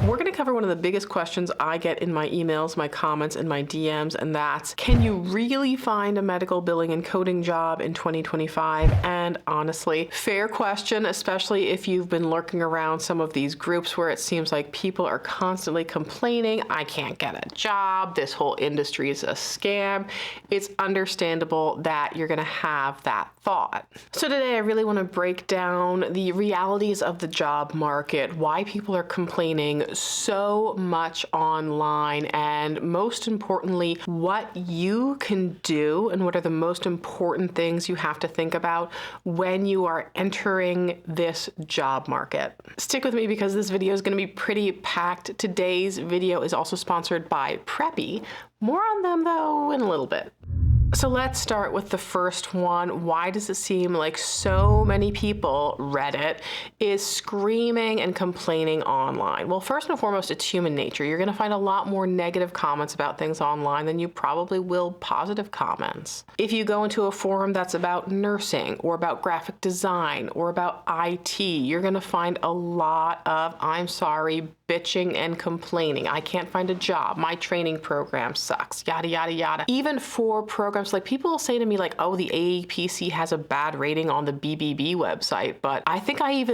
we're going to cover one of the biggest questions I get in my emails, my comments, and my DMs, and that's, can you really find a medical billing and coding job in 2025? And honestly, fair question, especially if you've been lurking around some of these groups where it seems like people are constantly complaining, I can't get a job, this whole industry is a scam. It's understandable that you're going to have that thought. So today I really want to break down the realities of the job market, why people are complaining so much online, and most importantly, what you can do and what are the most important things you have to think about when you are entering this job market. Stick with me because this video is going to be pretty packed. Today's video is also sponsored by Preppy. More on them though in a little bit. So let's start with the first one. Why does it seem like so many people, Reddit, is screaming and complaining online? Well, first and foremost, it's human nature. You're going to find a lot more negative comments about things online than you probably will positive comments. If you go into a forum that's about nursing or about graphic design or about IT, you're going to find a lot of, I'm sorry, bitching and complaining. I can't find a job. My training program sucks, yada, yada, yada. Even for programs, like people will say to me like, oh, the AAPC has a bad rating on the BBB website. But I think I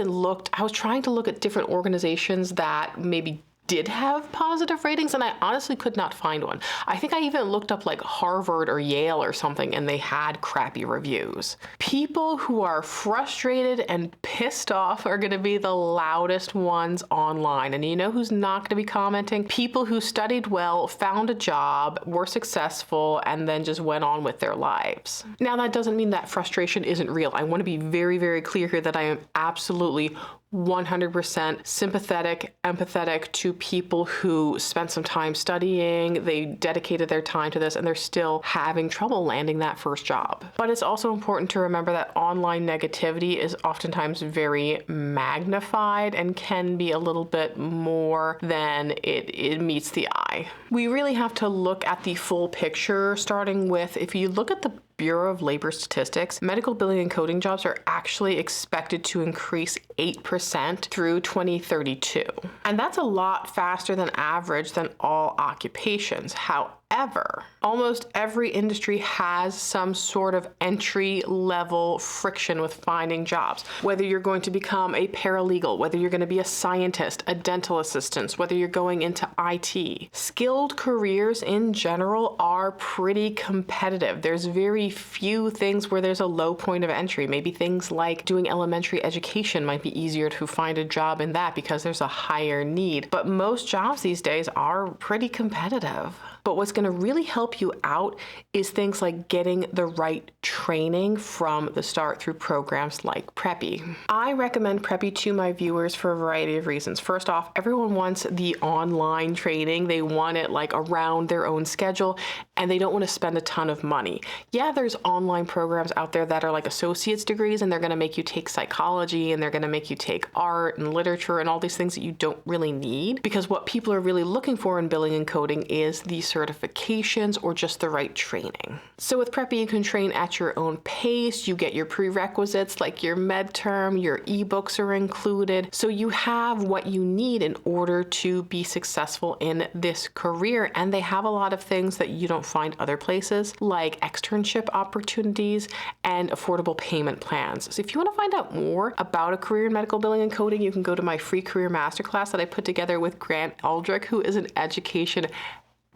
was trying to look at different organizations that maybe did have positive ratings, and I honestly could not find one. I think I even looked up like Harvard or Yale or something, and they had crappy reviews. People who are frustrated and pissed off are gonna be the loudest ones online. And you know who's not gonna be commenting? People who studied well, found a job, were successful, and then just went on with their lives. Now, that doesn't mean that frustration isn't real. I wanna be very, very clear here that I am absolutely 100% sympathetic, empathetic to people who spent some time studying, they dedicated their time to this, and they're still having trouble landing that first job. But it's also important to remember that online negativity is oftentimes very magnified and can be a little bit more than it meets the eye. We really have to look at the full picture, starting with, if you look at the Bureau of Labor Statistics, medical billing and coding jobs are actually expected to increase 8% through 2032. And that's a lot faster than average than all occupations. However, almost every industry has some sort of entry-level friction with finding jobs. Whether you're going to become a paralegal, whether you're going to be a scientist, a dental assistant, whether you're going into IT. Skilled careers in general are pretty competitive. There's very few things where there's a low point of entry. Maybe things like doing elementary education might be easier to find a job in that because there's a higher need. But most jobs these days are pretty competitive. But what's going to really help you out is things like getting the right training from the start through programs like Preppy. I recommend Preppy to my viewers for a variety of reasons. First off, everyone wants the online training. They want it like around their own schedule, and they don't want to spend a ton of money. Yeah, there's online programs out there that are like associate's degrees, and they're going to make you take psychology, and they're going to make you take art and literature and all these things that you don't really need, because what people are really looking for in billing and coding is the certifications or just the right training. So with Preppy, you can train at your own pace. You get your prerequisites like your med term, your ebooks are included. So you have what you need in order to be successful in this career. And they have a lot of things that you don't find other places, like externship opportunities and affordable payment plans. So if you want to find out more about a career in medical billing and coding, you can go to my free career masterclass that I put together with Grant Aldrich, who is an education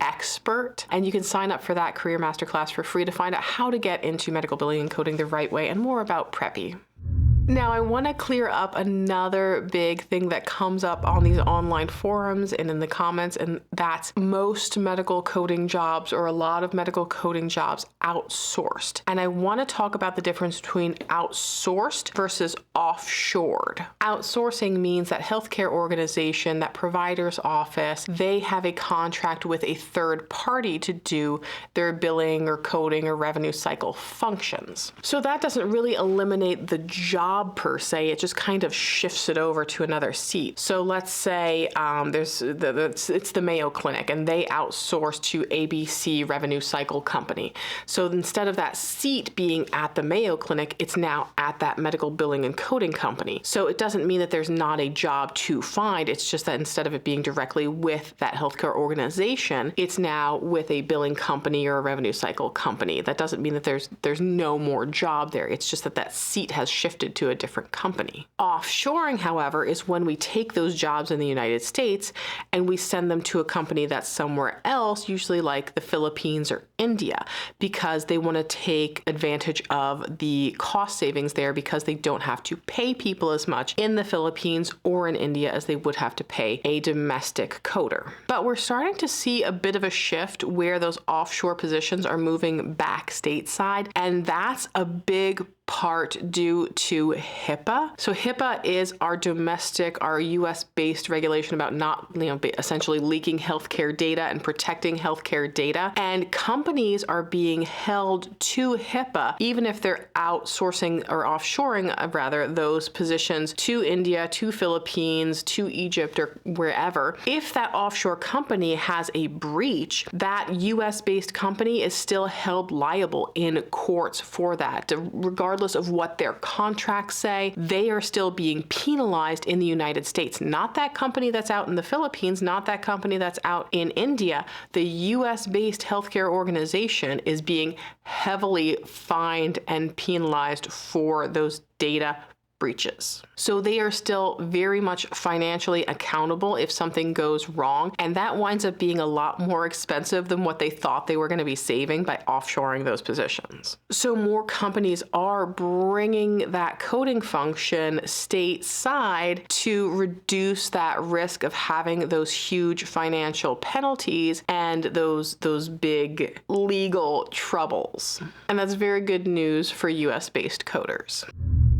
expert, and you can sign up for that career masterclass for free to find out how to get into medical billing and coding the right way and more about Preppy. Now, I want to clear up another big thing that comes up on these online forums and in the comments, and that's most medical coding jobs, or a lot of medical coding jobs, outsourced. And I want to talk about the difference between outsourced versus offshored. Outsourcing means that healthcare organization, that provider's office, they have a contract with a third party to do their billing or coding or revenue cycle functions. So that doesn't really eliminate the job job per se, it just kind of shifts it over to another seat. So let's say it's the Mayo Clinic and they outsource to ABC Revenue Cycle Company. So instead of that seat being at the Mayo Clinic, it's now at that medical billing and coding company. So it doesn't mean that there's not a job to find. It's just that instead of it being directly with that healthcare organization, it's now with a billing company or a revenue cycle company. That doesn't mean that there's no more job there. It's just that that seat has shifted to a different company. Offshoring, however, is when we take those jobs in the United States and we send them to a company that's somewhere else, usually like the Philippines or India, because they want to take advantage of the cost savings there because they don't have to pay people as much in the Philippines or in India as they would have to pay a domestic coder. But we're starting to see a bit of a shift where those offshore positions are moving back stateside, and that's a big part due to HIPAA. So HIPAA is our US-based regulation about not, essentially leaking healthcare data and protecting healthcare data. And companies are being held to HIPAA, even if they're outsourcing or offshoring, rather, those positions to India, to Philippines, to Egypt, or wherever. If that offshore company has a breach, that US-based company is still held liable in courts for that, regardless of what their contracts say. They are still being penalized in the United States. Not that company that's out in the Philippines, not that company that's out in India. The US-based healthcare organization is being heavily fined and penalized for those data breaches. So they are still very much financially accountable if something goes wrong, and that winds up being a lot more expensive than what they thought they were going to be saving by offshoring those positions. So more companies are bringing that coding function stateside to reduce that risk of having those huge financial penalties and those big legal troubles. And that's very good news for US-based coders.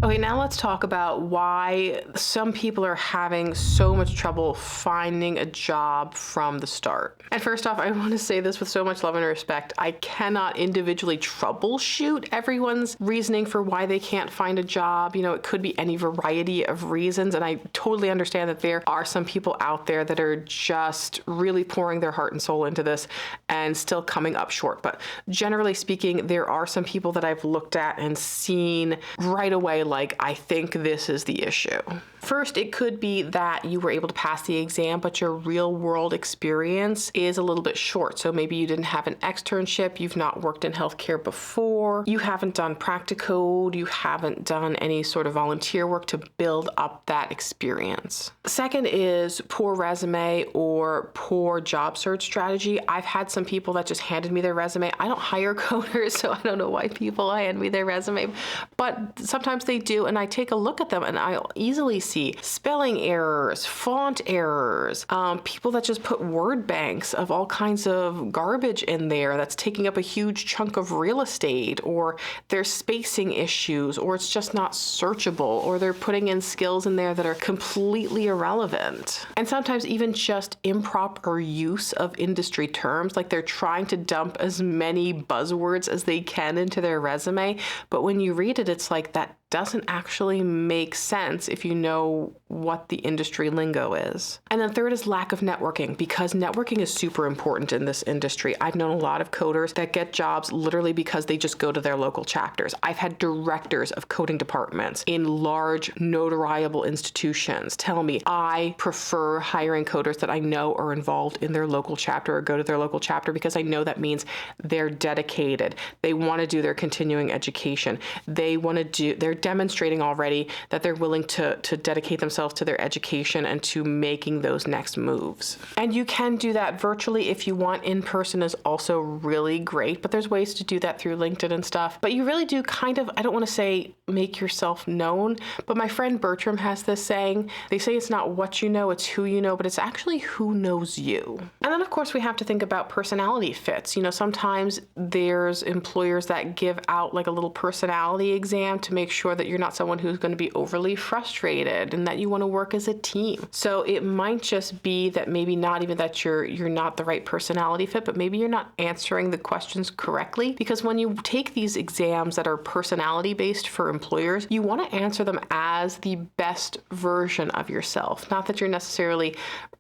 Okay, now let's talk about why some people are having so much trouble finding a job from the start. And first off, I want to say this with so much love and respect. I cannot individually troubleshoot everyone's reasoning for why they can't find a job. It could be any variety of reasons, and I totally understand that there are some people out there that are just really pouring their heart and soul into this and still coming up short. But generally speaking, there are some people that I've looked at and seen right away, like, I think this is the issue. First, it could be that you were able to pass the exam, but your real world experience is a little bit short. So maybe you didn't have an externship, you've not worked in healthcare before, you haven't done practicode, you haven't done any sort of volunteer work to build up that experience. Second is poor resume or poor job search strategy. I've had some people that just handed me their resume. I don't hire coders, so I don't know why people hand me their resume, but sometimes they do, and I take a look at them and I'll easily see spelling errors, font errors, people that just put word banks of all kinds of garbage in there that's taking up a huge chunk of real estate, or there's spacing issues, or it's just not searchable, or they're putting in skills in there that are completely irrelevant. And sometimes even just improper use of industry terms, like they're trying to dump as many buzzwords as they can into their resume, but when you read it, it's like that doesn't actually make sense if you know what the industry lingo is. And then third is lack of networking, because networking is super important in this industry. I've known a lot of coders that get jobs literally because they just go to their local chapters. I've had directors of coding departments in large, notariable institutions tell me, I prefer hiring coders that I know are involved in their local chapter or go to their local chapter, because I know that means they're dedicated. They want to do their continuing education. They're demonstrating already that they're willing to dedicate themselves to their education and to making those next moves. And you can do that virtually if you want. In person is also really great, but there's ways to do that through LinkedIn and stuff. But you really do kind of, I don't want to say make yourself known, but my friend Bertram has this saying, they say it's not what you know, it's who you know, but it's actually who knows you. And then of course we have to think about personality fits. Sometimes there's employers that give out like a little personality exam to make sure sure that you're not someone who's going to be overly frustrated and that you want to work as a team. So it might just be that maybe not even that you're not the right personality fit, but maybe you're not answering the questions correctly. Because when you take these exams that are personality based for employers, you want to answer them as the best version of yourself. Not that you're necessarily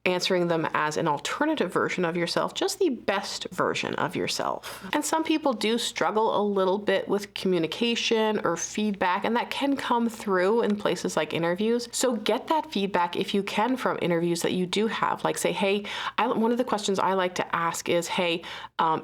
answering them as an alternative version of yourself, just the best version of yourself. And some people do struggle a little bit with communication or feedback, and that can come through in places like interviews. So get that feedback if you can from interviews that you do have. Like say, hey, one of the questions I like to ask is, hey,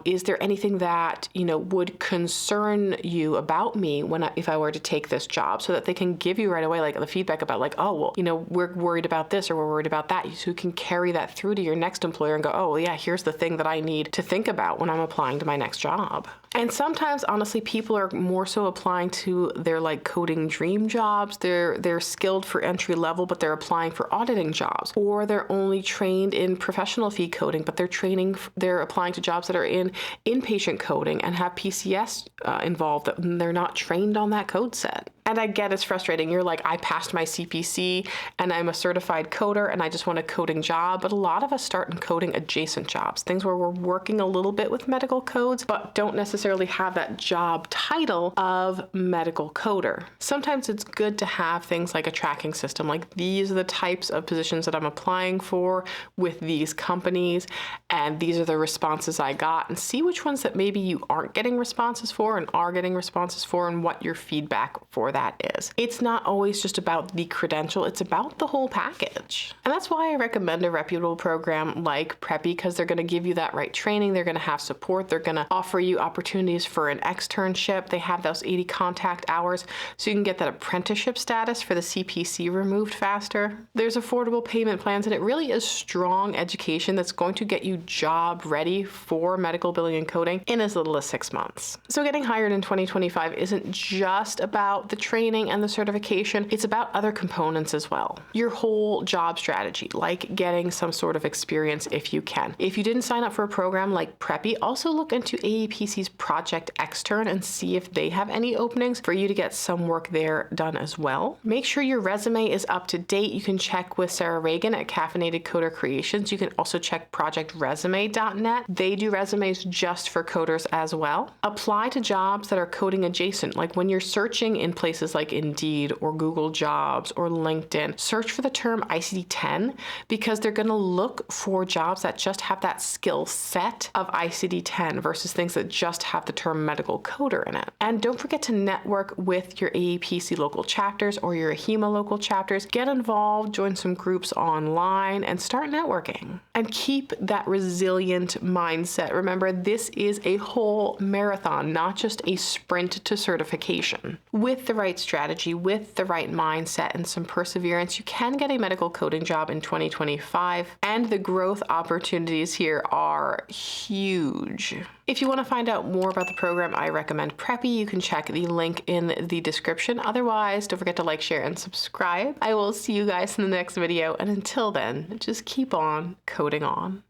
is there anything that, would concern you about me if I were to take this job, so that they can give you right away like the feedback about like, oh, well, we're worried about this or we're worried about that. So you can carry that through to your next employer and go, oh, yeah, here's the thing that I need to think about when I'm applying to my next job. And sometimes, honestly, people are more so applying to their like coding dream jobs. They're skilled for entry level, but they're applying for auditing jobs, or they're only trained in professional fee coding, but they're applying to jobs that are in inpatient coding and have PCS involved, and they're not trained on that code set. And I get it's frustrating. You're like, I passed my CPC and I'm a certified coder and I just want a coding job. But a lot of us start in coding adjacent jobs, things where we're working a little bit with medical codes, but don't necessarily have that job title of medical coder. Sometimes it's good to have things like a tracking system, like these are the types of positions that I'm applying for with these companies, and these are the responses I got, and see which ones that maybe you aren't getting responses for and are getting responses for, and what your feedback for that is. It's not always just about the credential, it's about the whole package. And that's why I recommend a reputable program like Preppy, because they're going to give you that right training, they're going to have support, they're going to offer you opportunities for an externship, they have those 80 contact hours, so you can get that apprenticeship status for the CPC removed faster. There's affordable payment plans, and it really is strong education that's going to get you job ready for medical billing and coding in as little as 6 months. So getting hired in 2025 isn't just about the training and the certification, it's about other components as well. Your whole job strategy, like getting some sort of experience if you can. If you didn't sign up for a program like Preppy, also look into AEPC's Project Extern and see if they have any openings for you to get some work there done as well. Make sure your resume is up to date. You can check with Sarah Reagan at Caffeinated Coder Creations. You can also check projectresume.net. They do resumes just for coders as well. Apply to jobs that are coding adjacent, like when you're searching in places like Indeed or Google Jobs or LinkedIn, search for the term ICD-10, because they're going to look for jobs that just have that skill set of ICD-10 versus things that just have the term medical coder in it. And don't forget to network with your AEPC local chapters or your AHIMA local chapters. Get involved, join some groups online, and start networking. And keep that resilient mindset. Remember, this is a whole marathon, not just a sprint to certification. With the right strategy, with the right mindset and some perseverance, you can get a medical coding job in 2025, and the growth opportunities here are huge. If you want to find out more about the program, I recommend Preppy. You can check the link in the description. Otherwise, don't forget to like, share, and subscribe. I will see you guys in the next video, and until then, just keep on coding on.